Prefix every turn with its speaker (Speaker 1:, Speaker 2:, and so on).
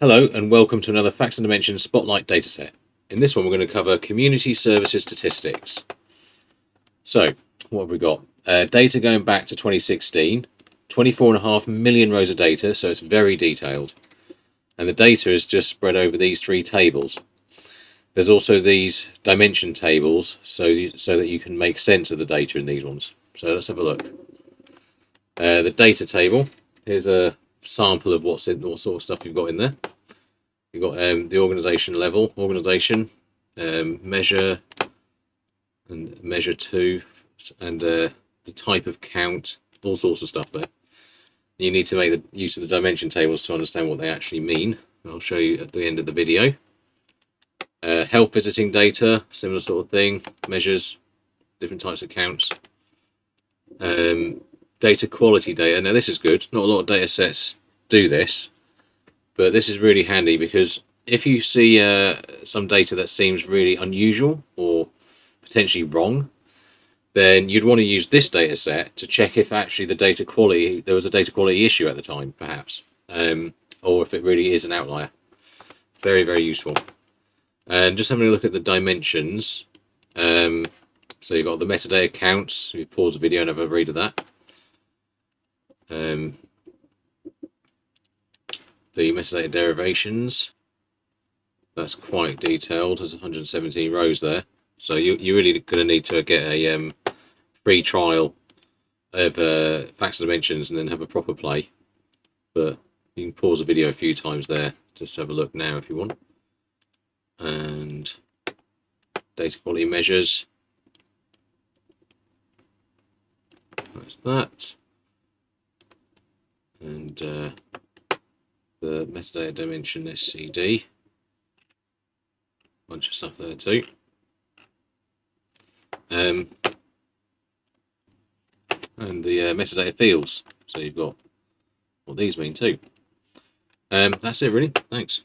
Speaker 1: Hello and welcome to another Facts and Dimensions Spotlight Dataset. In this one we're going to cover community services statistics. So what have we got? Data going back to 2016, 24.5 million rows of data, so it's very detailed. And the data is just spread over these three tables. There's also these dimension tables so that you can make sense of the data in these ones. So let's have a look. The data table, here's a sample of what sort of stuff you've got in there. You've got the organisation level, measure, and measure 2, and the type of count, all sorts of stuff there. You need to make the use of the dimension tables to understand what they actually mean. I'll show you at the end of the video. Health visiting data, similar sort of thing, measures, different types of counts. Data quality data, now this is good. Not a lot of data sets do this, but this is really handy because if you see some data that seems really unusual or potentially wrong, then you'd want to use this data set to check if actually there was a data quality issue at the time, perhaps, or if it really is an outlier. Very, very useful. And just having a look at the dimensions. So you've got the metadata counts. You pause the video and have a read of that. The metadata derivations. That's quite detailed. There's 117 rows there. So you're really going to need to get a free trial of Facts and Dimensions and then have a proper play. But you can pause the video a few times there. Just have a look now if you want. And data quality measures. That's that. And the metadata dimension SCD. Bunch of stuff there too. And the metadata fields. So you've got what these mean too. That's it really. Thanks.